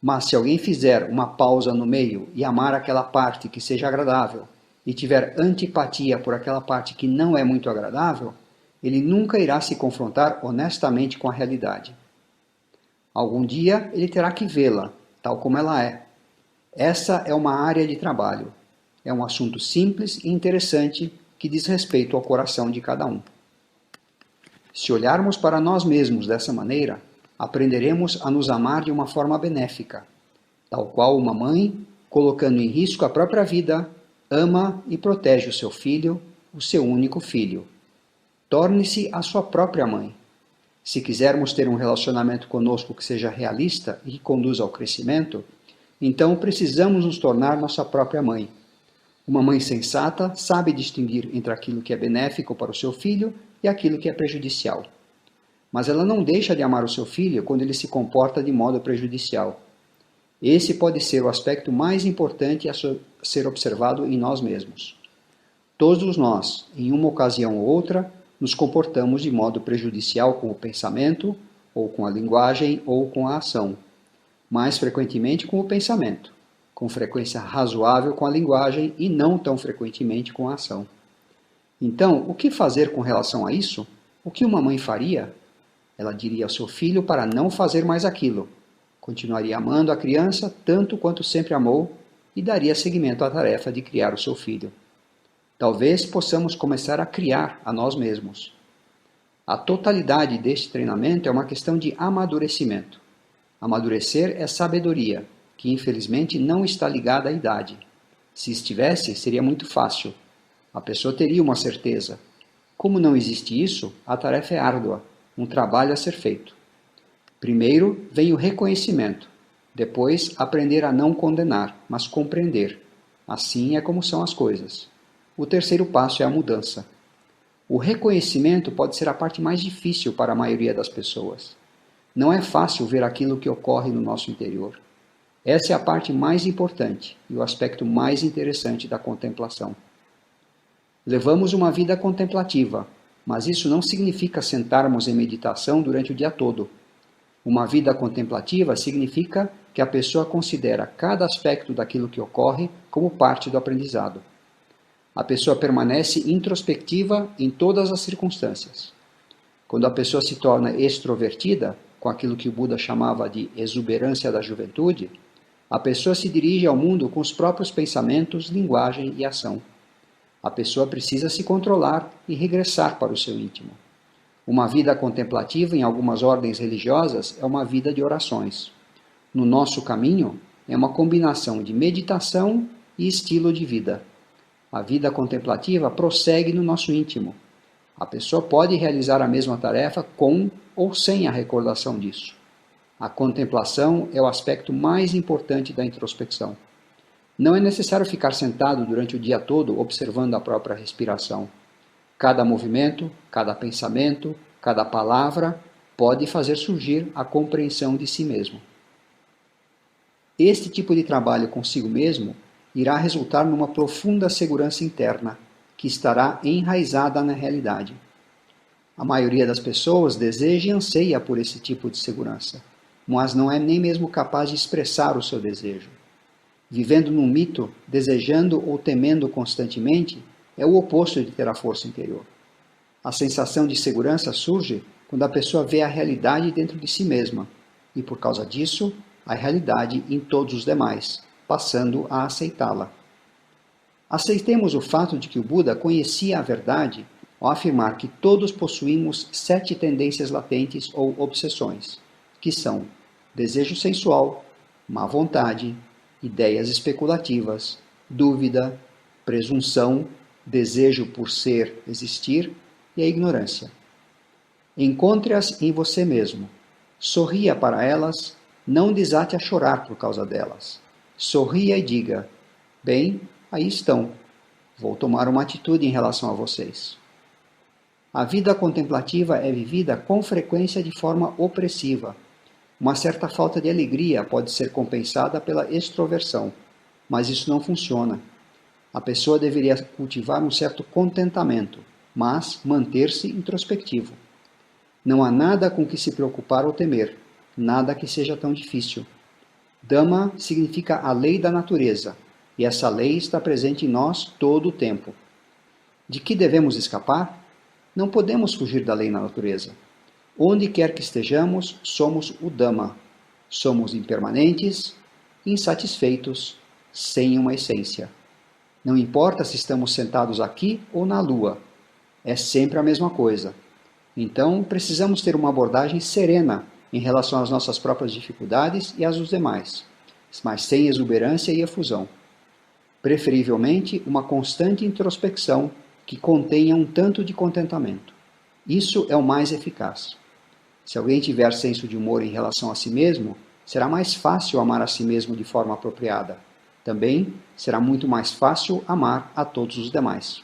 Mas se alguém fizer uma pausa no meio e amar aquela parte que seja agradável, e tiver antipatia por aquela parte que não é muito agradável, ele nunca irá se confrontar honestamente com a realidade. Algum dia ele terá que vê-la, tal como ela é. Essa é uma área de trabalho. É um assunto simples e interessante que diz respeito ao coração de cada um. Se olharmos para nós mesmos dessa maneira, aprenderemos a nos amar de uma forma benéfica, tal qual uma mãe, colocando em risco a própria vida, ama e protege o seu filho, o seu único filho. Torne-se a sua própria mãe. Se quisermos ter um relacionamento conosco que seja realista e que conduza ao crescimento, então precisamos nos tornar nossa própria mãe. Uma mãe sensata sabe distinguir entre aquilo que é benéfico para o seu filho e aquilo que é prejudicial. Mas ela não deixa de amar o seu filho quando ele se comporta de modo prejudicial. Esse pode ser o aspecto mais importante a ser observado em nós mesmos. Todos nós, em uma ocasião ou outra, nos comportamos de modo prejudicial com o pensamento, ou com a linguagem, ou com a ação. Mais frequentemente com o pensamento, com frequência razoável com a linguagem e não tão frequentemente com a ação. Então, o que fazer com relação a isso? O que uma mãe faria? Ela diria ao seu filho para não fazer mais aquilo. Continuaria amando a criança tanto quanto sempre amou e daria seguimento à tarefa de criar o seu filho. Talvez possamos começar a criar a nós mesmos. A totalidade deste treinamento é uma questão de amadurecimento. Amadurecer é sabedoria, que infelizmente não está ligada à idade. Se estivesse, seria muito fácil. A pessoa teria uma certeza. Como não existe isso, a tarefa é árdua, um trabalho a ser feito. Primeiro vem o reconhecimento, depois aprender a não condenar, mas compreender. Assim é como são as coisas. O terceiro passo é a mudança. O reconhecimento pode ser a parte mais difícil para a maioria das pessoas. Não é fácil ver aquilo que ocorre no nosso interior. Essa é a parte mais importante e o aspecto mais interessante da contemplação. Levamos uma vida contemplativa, mas isso não significa sentarmos em meditação durante o dia todo. Uma vida contemplativa significa que a pessoa considera cada aspecto daquilo que ocorre como parte do aprendizado. A pessoa permanece introspectiva em todas as circunstâncias. Quando a pessoa se torna extrovertida, com aquilo que o Buda chamava de exuberância da juventude, a pessoa se dirige ao mundo com os próprios pensamentos, linguagem e ação. A pessoa precisa se controlar e regressar para o seu íntimo. Uma vida contemplativa em algumas ordens religiosas é uma vida de orações. No nosso caminho, é uma combinação de meditação e estilo de vida. A vida contemplativa prossegue no nosso íntimo. A pessoa pode realizar a mesma tarefa com ou sem a recordação disso. A contemplação é o aspecto mais importante da introspecção. Não é necessário ficar sentado durante o dia todo observando a própria respiração. Cada movimento, cada pensamento, cada palavra pode fazer surgir a compreensão de si mesmo. Este tipo de trabalho consigo mesmo irá resultar numa profunda segurança interna, que estará enraizada na realidade. A maioria das pessoas deseja e anseia por esse tipo de segurança, mas não é nem mesmo capaz de expressar o seu desejo. Vivendo num mito, desejando ou temendo constantemente, é o oposto de ter a força interior. A sensação de segurança surge quando a pessoa vê a realidade dentro de si mesma, e por causa disso, a realidade em todos os demais, passando a aceitá-la. Aceitemos o fato de que o Buda conhecia a verdade ao afirmar que todos possuímos 7 tendências latentes ou obsessões, que são desejo sensual, má vontade, ideias especulativas, dúvida, presunção, desejo por ser, existir e a ignorância. Encontre-as em você mesmo. Sorria para elas, não desate a chorar por causa delas. Sorria e diga: bem, aí estão. Vou tomar uma atitude em relação a vocês. A vida contemplativa é vivida com frequência de forma opressiva. Uma certa falta de alegria pode ser compensada pela extroversão, mas isso não funciona. A pessoa deveria cultivar um certo contentamento, mas manter-se introspectivo. Não há nada com que se preocupar ou temer, nada que seja tão difícil. Dhamma significa a lei da natureza, e essa lei está presente em nós todo o tempo. De que devemos escapar? Não podemos fugir da lei da natureza. Onde quer que estejamos, somos o Dhamma. Somos impermanentes, insatisfeitos, sem uma essência. Não importa se estamos sentados aqui ou na Lua, é sempre a mesma coisa. Então, precisamos ter uma abordagem serena em relação às nossas próprias dificuldades e às dos demais, mas sem exuberância e efusão. Preferivelmente, uma constante introspecção que contenha um tanto de contentamento. Isso é o mais eficaz. Se alguém tiver senso de humor em relação a si mesmo, será mais fácil amar a si mesmo de forma apropriada. Também será muito mais fácil amar a todos os demais.